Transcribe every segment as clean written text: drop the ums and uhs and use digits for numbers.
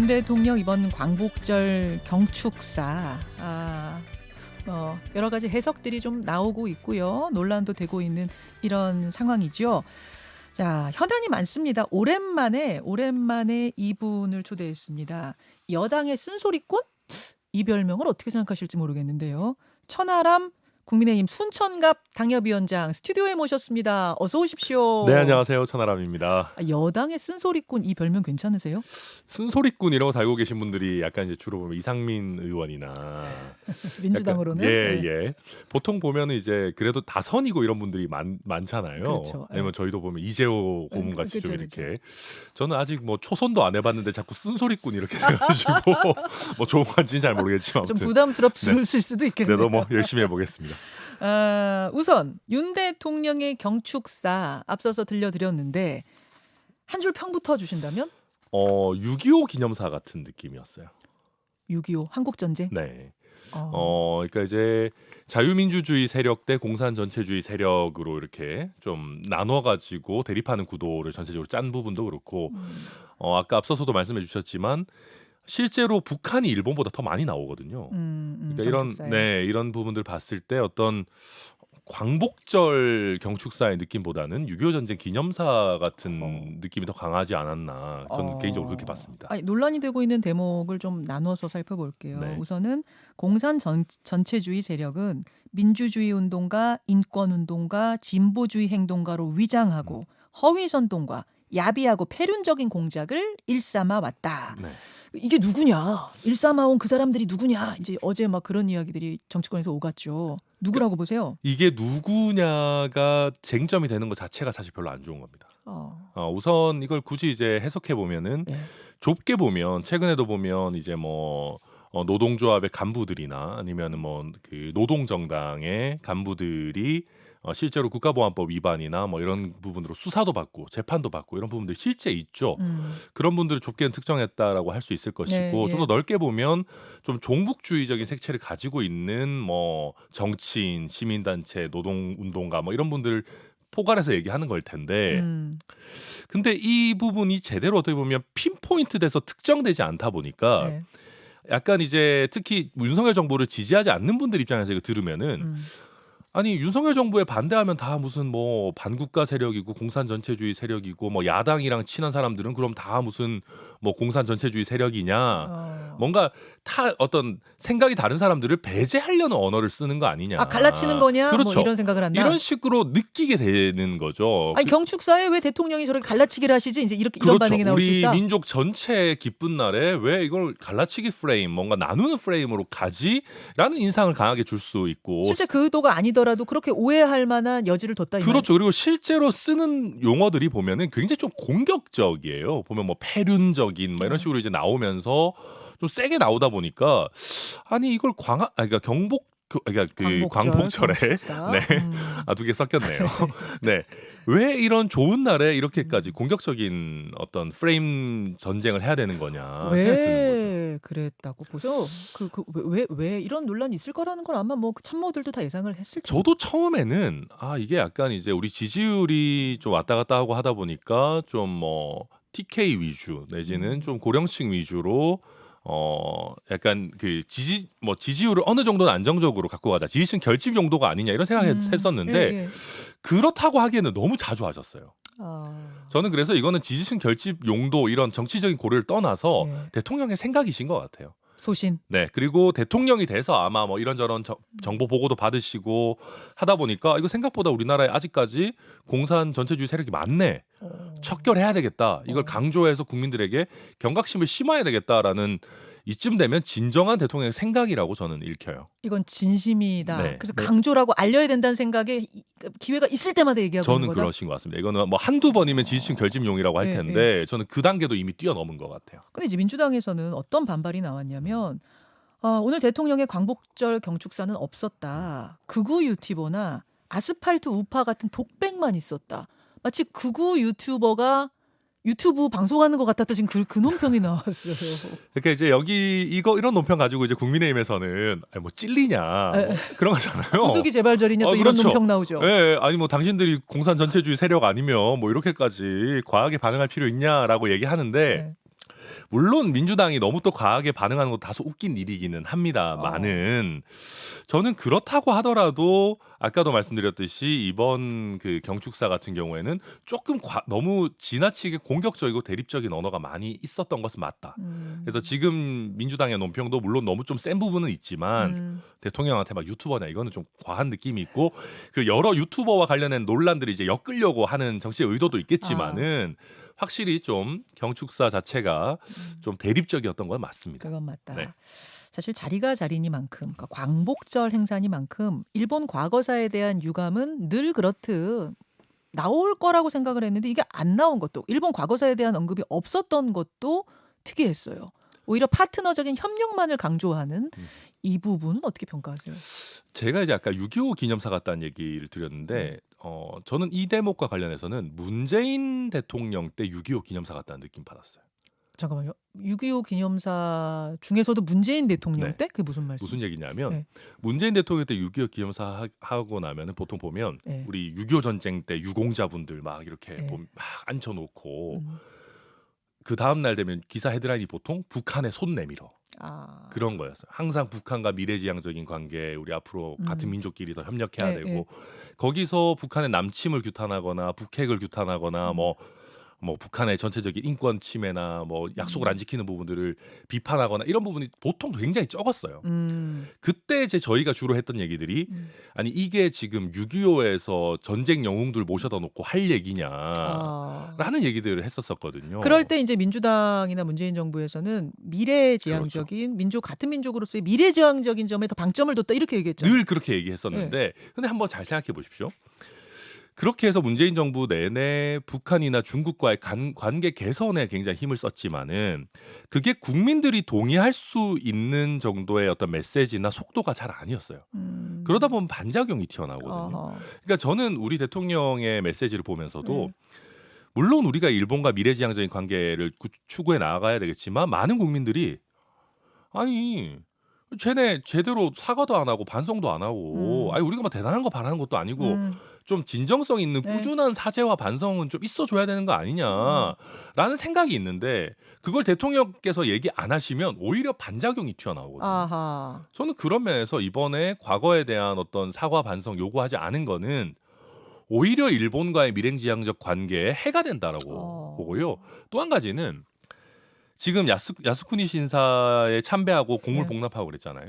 윤 대통령 이번 광복절 경축사 여러 가지 해석들이 좀 나오고 있고요. 논란도 되고 있는 이런 상황이죠. 자, 현안이 많습니다. 오랜만에 이분을 초대했습니다. 여당의 쓴소리꾼? 이 별명을 어떻게 생각하실지 모르겠는데요. 천하람 국민의힘 순천갑 당협위원장 스튜디오에 모셨습니다. 어서 오십시오. 네, 안녕하세요. 천하람입니다. 여당의 쓴소리꾼 이 별명 괜찮으세요? 쓴소리꾼이라고 달고 계신 분들이 약간 이제 주로 보면 이상민 의원이나 민주당으로는 예. 보통 보면은 이제 그래도 다선이고 이런 분들이 많잖아요. 그렇죠. 아니면 저희도 보면 이재호 고문같이 좀 그렇죠. 이렇게. 저는 아직 뭐 초선도 안 해봤는데 자꾸 쓴소리꾼 이렇게 돼가지고 뭐 좋은 건지는 잘 모르겠지만 좀 부담스럽을 수도 있겠네요. 그래도 뭐 열심히 해보겠습니다. 우선 윤 대통령의 경축사 앞서서 들려드렸는데 한 줄 평부터 주신다면? 6.25 기념사 같은 느낌이었어요. 6.25 한국전쟁? 네. 그러니까 이제 자유민주주의 세력 대 공산전체주의 세력으로 이렇게 좀 나눠가지고 대립하는 구도를 전체적으로 짠 부분도 그렇고 아까 앞서서도 말씀해 주셨지만 실제로 북한이 일본보다 더 많이 나오거든요. 그러니까 이런 부분들 봤을 때 어떤 광복절 경축사의 느낌보다는 6.25 전쟁 기념사 같은 느낌이 더 강하지 않았나 저는 개인적으로 그렇게 봤습니다. 논란이 되고 있는 대목을 좀 나눠서 살펴볼게요. 네. 우선은 공산 전체주의 세력은 민주주의 운동가, 인권 운동가, 진보주의 행동가로 위장하고 허위 선동과 야비하고 패륜적인 공작을 일삼아 왔다. 네. 이게 누구냐? 일삼아온 그 사람들이 누구냐? 이제 어제 막 그런 이야기들이 정치권에서 오갔죠. 누구라고 보세요? 이게 누구냐가 쟁점이 되는 것 자체가 사실 별로 안 좋은 겁니다. 우선 이걸 굳이 이제 해석해 보면은 좁게 보면 최근에도 보면 이제 뭐 노동조합의 간부들이나 아니면은 뭐 그 노동정당의 간부들이 실제로 국가보안법 위반이나 뭐 이런 부분으로 수사도 받고 재판도 받고 이런 부분들이 실제 있죠. 그런 분들을 좁게는 특정했다라고 할 수 있을 것이고 좀 더 넓게 보면 좀 종북주의적인 색채를 가지고 있는 뭐 정치인, 시민단체, 노동운동가 뭐 이런 분들을 포괄해서 얘기하는 걸 텐데 근데 이 부분이 제대로 어떻게 보면 핀포인트 돼서 특정되지 않다 보니까 약간 이제 특히 윤석열 정부를 지지하지 않는 분들 입장에서 이거 들으면은 아니 윤석열 정부에 반대하면 다 무슨 뭐 반국가 세력이고 공산 전체주의 세력이고 뭐 야당이랑 친한 사람들은 그럼 다 무슨 뭐 공산 전체주의 세력이냐 뭔가 어떤 생각이 다른 사람들을 배제하려는 언어를 쓰는 거 아니냐. 갈라치는 거냐? 그렇죠. 뭐 이런 생각을 한다. 이런 식으로 느끼게 되는 거죠. 아니 경축사에 왜 대통령이 저렇게 갈라치기를 하시지? 이제 이런 그렇죠. 반응이 나올 수 있다. 우리 민족 전체 기쁜 날에 왜 이걸 갈라치기 프레임, 뭔가 나누는 프레임으로 가지라는 인상을 강하게 줄 수 있고 실제 그 의도가 아니더라도 그렇게 오해할 만한 여지를 뒀다. 그렇죠. 그리고 실제로 쓰는 용어들이 보면은 굉장히 좀 공격적이에요. 보면 뭐 패륜적인 뭐 이런 식으로 이제 나오면서 좀 세게 나오다 보니까 아니 이걸 그러니까 광복절에 두 개 섞였네요. 네. 왜 이런 좋은 날에 이렇게까지 공격적인 어떤 프레임 전쟁을 해야 되는 거냐 생각이 드는 거죠. 그랬다고 보죠. 왜 이런 논란이 있을 거라는 걸 아마 뭐 참모들도 다 예상을 했을 텐데. 저도 처음에는 이게 약간 이제 우리 지지율이 좀 왔다 갔다 하고 하다 보니까 좀 뭐 TK 위주 내지는 좀 고령층 위주로 약간 그 지지율을 어느 정도는 안정적으로 갖고 가자. 지지층 결집 용도가 아니냐 이런 생각했었는데 그렇다고 하기에는 너무 자주 하셨어요. 저는 그래서 이거는 지지층 결집 용도 이런 정치적인 고려를 떠나서 대통령의 생각이신 것 같아요. 소신. 네. 그리고 대통령이 돼서 아마 뭐 이런저런 정보 보고도 받으시고 하다 보니까 이거 생각보다 우리나라에 아직까지 공산 전체주의 세력이 많네. 척결해야 되겠다. 이걸 강조해서 국민들에게 경각심을 심어야 되겠다라는 이쯤 되면 진정한 대통령의 생각이라고 저는 읽혀요. 이건 진심이다. 그래서 강조라고 알려야 된다는 생각에 기회가 있을 때마다 얘기하고 있는 저는 거다? 그러신 것 같습니다. 이거는 뭐 한두 번이면 지지층 결집용이라고 할 텐데 저는 그 단계도 이미 뛰어넘은 것 같아요. 근데 이제 민주당에서는 어떤 반발이 나왔냐면 오늘 대통령의 광복절 경축사는 없었다. 극우 유튜버나 아스팔트 우파 같은 독백만 있었다. 마치 극우 유튜버가 유튜브 방송하는 것 같았다. 지금 그 논평이 나왔어요. 그러니까 이제 이런 논평 가지고 이제 국민의힘에서는 뭐 찔리냐 그런 거잖아요. 도둑이 재발절이냐 또 이런 그렇죠. 논평 나오죠. 아니 뭐 당신들이 공산 전체주의 세력 아니면 뭐 이렇게까지 과하게 반응할 필요 있냐라고 얘기하는데 물론 민주당이 너무 또 과하게 반응하는 것도 다소 웃긴 일이기는 합니다만은 저는 그렇다고 하더라도 아까도 말씀드렸듯이 이번 그 경축사 같은 경우에는 조금 너무 지나치게 공격적이고 대립적인 언어가 많이 있었던 것은 맞다. 그래서 지금 민주당의 논평도 물론 너무 좀 센 부분은 있지만 대통령한테 막 유튜버냐 이거는 좀 과한 느낌이 있고 그 여러 유튜버와 관련된 논란들이 이제 엮으려고 하는 정치의 의도도 있겠지만은 확실히 좀 경축사 자체가 좀 대립적이었던 건 맞습니다. 그건 맞다. 네. 사실 자리가 자리니만큼 그러니까 광복절 행사니만큼 일본 과거사에 대한 유감은 늘 그렇듯 나올 거라고 생각을 했는데 이게 안 나온 것도 일본 과거사에 대한 언급이 없었던 것도 특이했어요. 오히려 파트너적인 협력만을 강조하는 이 부분은 어떻게 평가하세요? 제가 이제 아까 6.25 기념사 같다는 얘기를 드렸는데 저는 이 대목과 관련해서는 문재인 대통령 때 6.25 기념사 같다는 느낌 받았어요. 잠깐만요. 6.25 기념사 중에서도 문재인 대통령 때? 그게 무슨 말씀이세요? 무슨 얘기냐면 문재인 대통령 때 6.25 기념사 하고 나면 보통 보면 우리 6.25 전쟁 때 유공자분들 막 이렇게 막 앉혀놓고 그 다음 날 되면 기사 헤드라인이 보통 북한에 손 내밀어. 그런 거였어요. 항상 북한과 미래지향적인 관계, 우리 앞으로 같은 민족끼리 더 협력해야 되고 거기서 북한의 남침을 규탄하거나 북핵을 규탄하거나 뭐 북한의 전체적인 인권 침해나 뭐 약속을 안 지키는 부분들을 비판하거나 이런 부분이 보통 굉장히 적었어요. 그때 이제 저희가 주로 했던 얘기들이 아니 이게 지금 6.25에서 전쟁 영웅들 모셔다 놓고 할 얘기냐라는 얘기들을 했었었거든요. 그럴 때 이제 민주당이나 문재인 정부에서는 미래지향적인 민족 같은 민족으로서의 미래지향적인 점에 더 방점을 뒀다 이렇게 얘기했죠. 늘 그렇게 얘기했었는데 근데 한번 잘 생각해 보십시오. 그렇게 해서 문재인 정부 내내 북한이나 중국과의 관계 개선에 굉장히 힘을 썼지만은 그게 국민들이 동의할 수 있는 정도의 어떤 메시지나 속도가 잘 아니었어요. 그러다 보면 반작용이 튀어나오거든요. 그러니까 저는 우리 대통령의 메시지를 보면서도 물론 우리가 일본과 미래지향적인 관계를 추구해 나가야 되겠지만 많은 국민들이 아니 쟤네 제대로 사과도 안 하고 반성도 안 하고 아니 우리가 뭐 대단한 거 바라는 것도 아니고 좀 진정성 있는 꾸준한 사죄와 반성은 좀 있어줘야 되는 거 아니냐라는 생각이 있는데 그걸 대통령께서 얘기 안 하시면 오히려 반작용이 튀어나오거든요. 저는 그런 면에서 이번에 과거에 대한 어떤 사과 반성 요구하지 않은 거는 오히려 일본과의 미래지향적 관계에 해가 된다라고 보고요. 또 한 가지는 지금 야스쿠니 신사에 참배하고 공물 복납하고 그랬잖아요.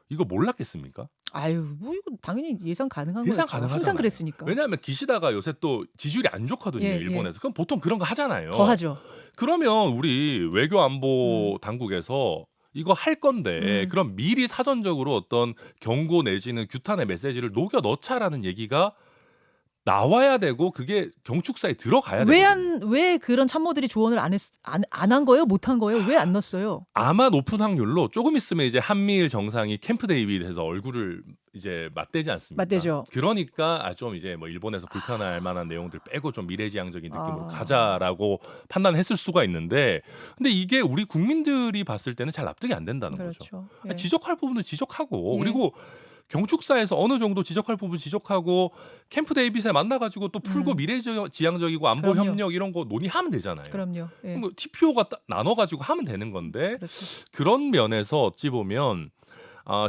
이거 몰랐겠습니까? 아유, 뭐 이거 당연히 예상 가능한 예상 거죠. 가능하잖아요. 항상 그랬으니까. 왜냐하면 기시다가 요새 또 지지율이 안 좋거든요. 일본에서. 그럼 보통 그런 거 하잖아요. 더 하죠. 그러면 우리 외교안보 당국에서 이거 할 건데 그럼 미리 사전적으로 어떤 경고 내지는 규탄의 메시지를 녹여 넣자라는 얘기가 나와야 되고 그게 경축사에 들어가야 돼요. 왜 그런 참모들이 조언을 안 한 거예요? 못 한 거예요? 왜 안 넣었어요? 아마 높은 확률로 조금 있으면 이제 한미일 정상이 캠프 데이비드에서 얼굴을 이제 맞대지 않습니까? 맞대죠. 그러니까 좀 이제 뭐 일본에서 불편할 만한 내용들 빼고 좀 미래지향적인 느낌으로 가자라고 판단했을 수가 있는데 근데 이게 우리 국민들이 봤을 때는 잘 납득이 안 된다는 거죠. 지적할 부분은 지적하고 그리고 경축사에서 어느 정도 지적할 부분 지적하고 캠프 데이빗에 만나가지고 또 풀고 미래지향적이고 안보 협력 이런 거 논의하면 되잖아요. 그럼요. 뭐 TPO가 나눠가지고 하면 되는 건데 그런 면에서 어찌 보면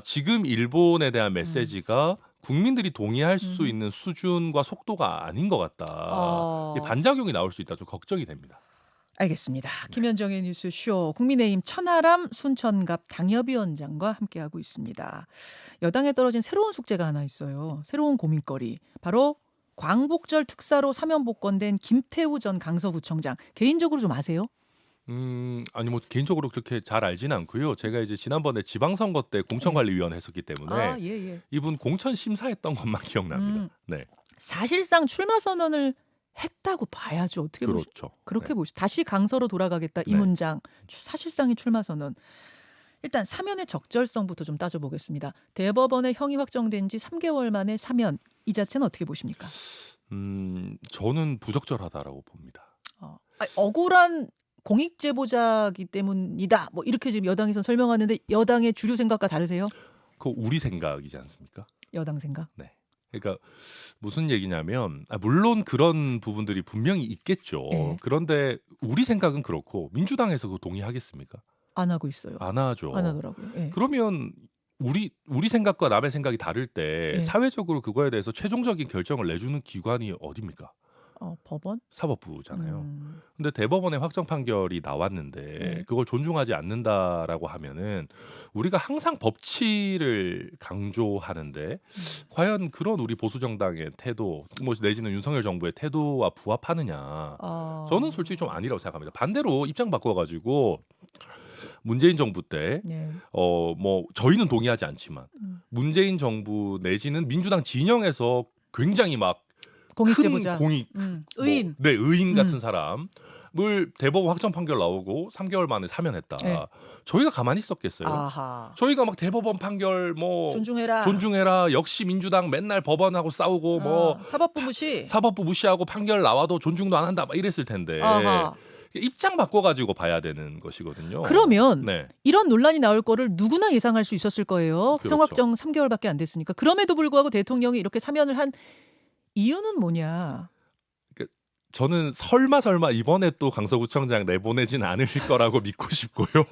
지금 일본에 대한 메시지가 국민들이 동의할 수 있는 수준과 속도가 아닌 것 같다. 반작용이 나올 수 있다. 좀 걱정이 됩니다. 알겠습니다. 김현정의 뉴스쇼 국민의힘 천하람 순천갑 당협위원장과 함께하고 있습니다. 여당에 떨어진 새로운 숙제가 하나 있어요. 새로운 고민거리. 바로 광복절 특사로 사면 복권된 김태우 전 강서구청장. 개인적으로 좀 아세요? 아니 뭐 개인적으로 그렇게 잘 알지는 않고요. 제가 이제 지난번에 지방선거 때 공천관리위원 했었기 때문에 이분 공천 심사했던 것만 기억납니다. 네. 사실상 출마 선언을 했다고 봐야죠. 어떻게 그렇죠. 그렇게 보시죠. 다시 강서로 돌아가겠다 이 문장. 사실상의 출마 선언. 일단 사면의 적절성부터 좀 따져보겠습니다. 대법원의 형이 확정된 지 3개월 만에 사면. 이 자체는 어떻게 보십니까? 저는 부적절하다라고 봅니다. 억울한 공익제보자이기 때문이다. 뭐 이렇게 지금 여당에서 설명하는데 여당의 주류 생각과 다르세요? 그거 우리 생각이지 않습니까? 여당 생각? 네. 그러니까 무슨 얘기냐면 물론 그런 부분들이 분명히 있겠죠. 예. 그런데 우리 생각은 그렇고 민주당에서 그거 동의하겠습니까? 안 하고 있어요. 안 하죠. 안 하더라고요. 예. 그러면 우리 생각과 남의 생각이 다를 때 예. 사회적으로 그거에 대해서 최종적인 결정을 내주는 기관이 어디입니까? 법원? 사법부잖아요. 근데 대법원의 확정 판결이 나왔는데 그걸 존중하지 않는다라고 하면은 우리가 항상 법치를 강조하는데 과연 그런 우리 보수 정당의 태도, 뭐 내지는 윤석열 정부의 태도와 부합하느냐? 저는 솔직히 좀 아니라고 생각합니다. 반대로 입장 바꿔가지고 문재인 정부 때 네. 뭐 저희는 동의하지 않지만 문재인 정부 내지는 민주당 진영에서 굉장히 막 공익제보자, 공익, 의인, 네, 의인 같은 사람을 대법원 확정 판결 나오고 3개월 만에 사면했다. 네. 저희가 가만히 있었겠어요? 아하. 저희가 막 대법원 판결 뭐 존중해라. 역시 민주당 맨날 법원하고 싸우고 뭐 사법부 무시하고 판결 나와도 존중도 안 한다 막 이랬을 텐데. 아하. 입장 바꿔가지고 봐야 되는 것이거든요. 그러면 이런 논란이 나올 거를 누구나 예상할 수 있었을 거예요. 그렇죠. 형확정 3개월밖에 안 됐으니까. 그럼에도 불구하고 대통령이 이렇게 사면을 한 이유는 뭐냐? 저는 설마 이번에 또 강서구청장 내보내진 않을 거라고 믿고 싶고요.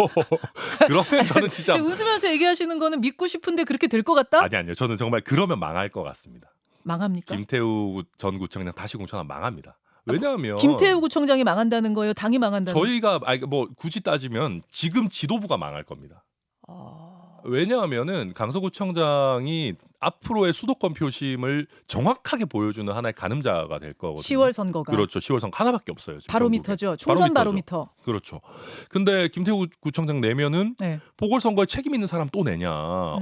그러면 저는 진짜 웃으면서 얘기하시는 거는 믿고 싶은데 그렇게 될 것 같다? 아니요. 저는 정말 그러면 망할 것 같습니다. 망합니까? 김태우 전 구청장 다시 공천하면 망합니다. 왜냐하면 김태우 구청장이 망한다는 거예요? 당이 망한다는 거예요? 저희가 뭐 굳이 따지면 지금 지도부가 망할 겁니다. 왜냐하면은 강서구청장이 앞으로의 수도권 표심을 정확하게 보여주는 하나의 가늠자가 될 거거든요. 10월 선거가. 그렇죠. 10월 선거 하나밖에 없어요. 지금 바로미터죠. 총선 바로미터. 그렇죠. 근데 김태우 구청장 내면은 보궐선거에 책임 있는 사람 또 내냐.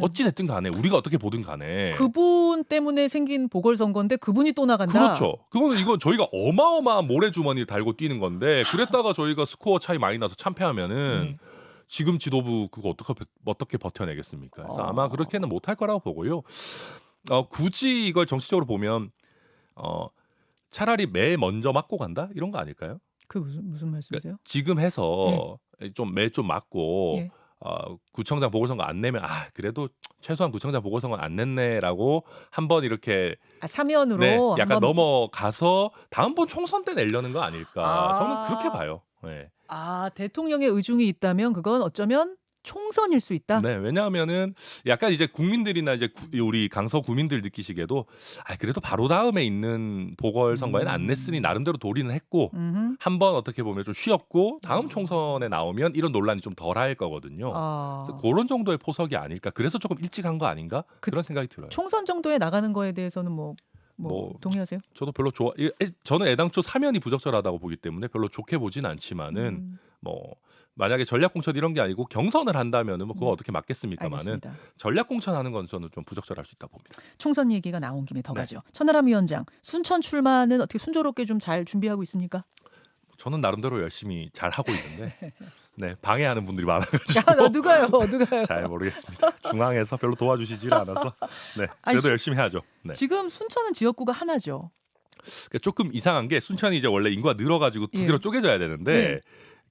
어찌 됐든 간에 우리가 어떻게 보든 간에. 그분 때문에 생긴 보궐선거인데 그분이 또 나간다. 그렇죠. 이건 저희가 어마어마한 모래주머니를 달고 뛰는 건데 그랬다가 저희가 스코어 차이 많이 나서 참패하면은 지금 지도부 그거 어떻게 버텨내겠습니까? 그래서 아마 그렇게는 못할 거라고 보고요. 굳이 이걸 정치적으로 보면 차라리 매 먼저 맞고 간다 이런 거 아닐까요? 그 무슨 말씀이세요? 그러니까 지금 해서 좀 맞고 구청장 보궐선거 안 내면 그래도 최소한 구청장 보궐선거 안 냈네라고 한번 이렇게 사면으로 약간 넘어가서 다음번 총선 때 내려는 거 아닐까? 저는 그렇게 봐요. 네. 대통령의 의중이 있다면 그건 어쩌면 총선일 수 있다. 네, 왜냐하면은 약간 이제 국민들이나 이제 우리 강서 구민들 느끼시기에도 그래도 바로 다음에 있는 보궐선거에는 안 냈으니 나름대로 도리는 했고 한번 어떻게 보면 좀 쉬었고 다음 총선에 나오면 이런 논란이 좀 덜할 거거든요. 그래서 그런 정도의 포석이 아닐까. 그래서 조금 일찍 한 거 아닌가 그런 생각이 들어요. 총선 정도에 나가는 거에 대해서는 뭐 동의하세요? 저도 별로 저는 애당초 사면이 부적절하다고 보기 때문에 별로 좋게 보진 않지만은 만약에 전략공천 이런 게 아니고 경선을 한다면은 그거 어떻게 맞겠습니까만은 전략공천하는 건 저는 좀 부적절할 수 있다 봅니다. 총선 얘기가 나온 김에 더 가죠. 천하람 위원장 순천 출마는 어떻게 순조롭게 좀 잘 준비하고 있습니까? 저는 나름대로 열심히 잘 하고 있는데 방해하는 분들이 많아가지고 누가요? 잘 모르겠습니다. 중앙에서 별로 도와주시질 않아서 그래도 열심히 해야죠. 지금 순천은 지역구가 하나죠. 그러니까 조금 이상한 게 순천이 이제 원래 인구가 늘어가지고 두 개로 쪼개져야 되는데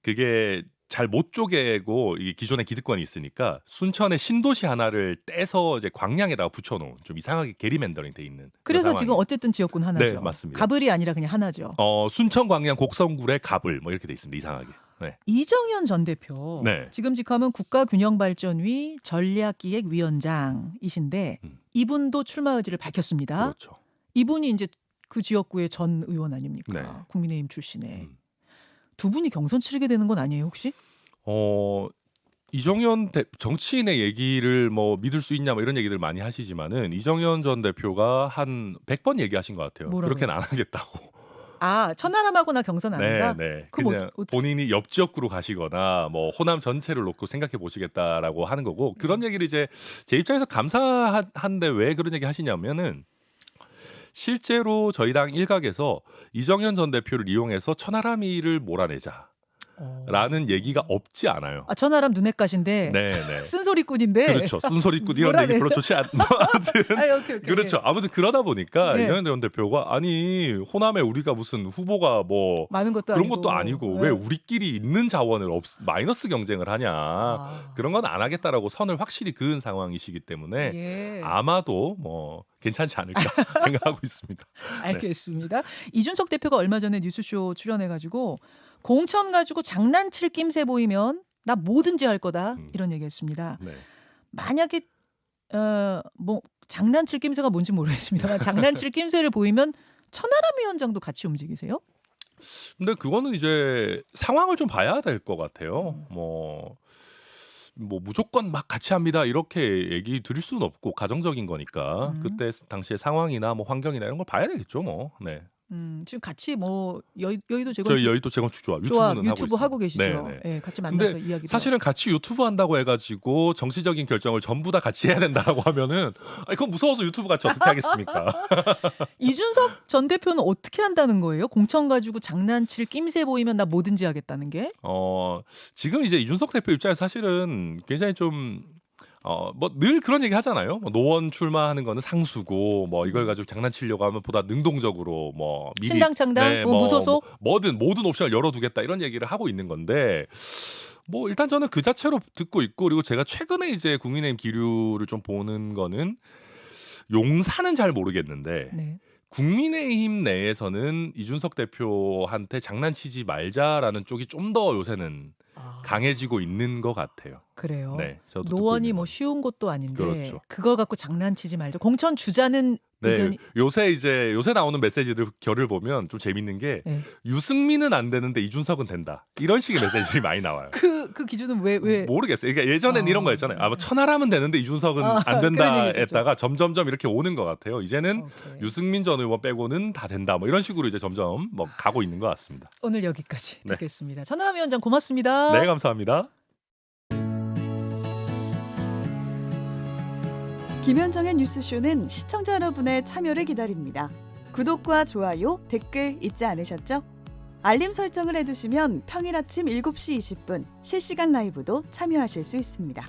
그게 잘 못 쪼개고 이 기존에 기득권이 있으니까 순천의 신도시 하나를 떼서 이제 광양에다가 붙여놓은 좀 이상하게 게리맨더링 돼 있는. 그래서 지금 어쨌든 지역군 하나죠. 네, 맞습니다. 가불이 아니라 그냥 하나죠. 순천, 광양, 곡성굴의 가불 뭐 이렇게 돼 있습니다. 이상하게. 이정현 전 대표 지금 직함은 국가균형발전위 전략기획위원장이신데 이분도 출마 의지를 밝혔습니다. 그렇죠. 이분이 이제 그 지역구의 전 의원 아닙니까? 국민의힘 출신의. 두 분이 경선 치르게 되는 건 아니에요 혹시? 이정현 정치인의 얘기를 뭐 믿을 수 있냐 뭐 이런 얘기들 많이 하시지만은 이정현 전 대표가 한 100번 얘기하신 것 같아요. 그렇게는 안 하겠다고. 천하람하고나 경선 안 한다? 그냥 본인이 옆 지역구로 가시거나 뭐 호남 전체를 놓고 생각해 보시겠다라고 하는 거고 그런 얘기를 이제 제 입장에서 감사한데 왜 그런 얘기 하시냐면은 실제로 저희 당 일각에서 이정현 전 대표를 이용해서 천하람이를 몰아내자라는 얘기가 없지 않아요. 천하람 눈엣가신데 쓴소리꾼인데 그렇죠. 쓴소리꾼 이런 얘기 별로 좋지 않. 아무튼 오케이. 그렇죠. 아무튼 그러다 보니까 이정현 전 대표가 호남에 우리가 무슨 후보가 뭐 많은 것도 그런 것도 아니고 왜 우리끼리 있는 자원을 마이너스 경쟁을 하냐 그런 건 안 하겠다라고 선을 확실히 그은 상황이시기 때문에 아마도 뭐 괜찮지 않을까 생각하고 있습니다. 알겠습니다. 이준석 대표가 얼마 전에 뉴스쇼 출연해가지고 공천 가지고 장난칠 낌새 보이면 나 뭐든지 할 거다 이런 얘기했습니다. 네. 만약에 뭐 장난칠 낌새가 뭔지 모르겠습니다만 장난칠 낌새를 보이면 천하람 위원장도 같이 움직이세요? 근데 그거는 이제 상황을 좀 봐야 될 것 같아요. 뭐 무조건 막 같이 합니다 이렇게 얘기 드릴 수는 없고 가정적인 거니까 그때 당시의 상황이나 뭐 환경이나 이런 걸 봐야 되겠죠 뭐. 네. 지금 같이 뭐 여의도 재건축 저희 여의도 재건축 조합 유튜브 하고 계시죠. 네네. 네, 같이 만나서 근데 이야기. 사실은 같이 유튜브 한다고 해가지고 정치적인 결정을 전부 다 같이 해야 된다고 하면은 그건 무서워서 유튜브 같이 어떻게 하겠습니까? 이준석 전 대표는 어떻게 한다는 거예요? 공천 가지고 장난칠 낌새 보이면 나 뭐든지 하겠다는 게? 지금 이제 이준석 대표 입장에서 사실은 굉장히 좀 뭐 늘 그런 얘기 하잖아요. 뭐 노원 출마하는 거는 상수고 뭐 이걸 가지고 장난치려고 하면 보다 능동적으로 뭐 미리 신당 창당 무소속 모든 옵션을 열어두겠다 이런 얘기를 하고 있는 건데 뭐 일단 저는 그 자체로 듣고 있고 그리고 제가 최근에 이제 국민의힘 기류를 좀 보는 거는 용산은 잘 모르겠는데 네. 국민의힘 내에서는 이준석 대표한테 장난치지 말자라는 쪽이 좀 더 요새는 강해지고 있는 것 같아요. 그래요. 네, 저도 노원이 뭐 쉬운 것도 아닌데 그렇죠. 그걸 갖고 장난치지 말자. 공천 주자는 의견이. 요새 나오는 메시지들 결을 보면 좀 재밌는 게 유승민은 안 되는데 이준석은 된다. 이런 식의 메시지들이 많이 나와요. 그 기준은 왜 모르겠어요. 그러니까 예전엔 이런 거였잖아요. 뭐 천하람은 되는데 이준석은 안 된다 했다가 점점점 이렇게 오는 것 같아요. 이제는 유승민 전 의원 빼고는 다 된다. 뭐 이런 식으로 이제 점점 뭐 가고 있는 것 같습니다. 오늘 여기까지 듣겠습니다. 천하람 위원장 고맙습니다. 네, 감사합니다. 김현정의 뉴스쇼는 시청자 여러분의 참여를 기다립니다. 구독과 좋아요, 댓글 잊지 않으셨죠? 알림 설정을 해두시면 평일 아침 7시 20분 실시간 라이브도 참여하실 수 있습니다.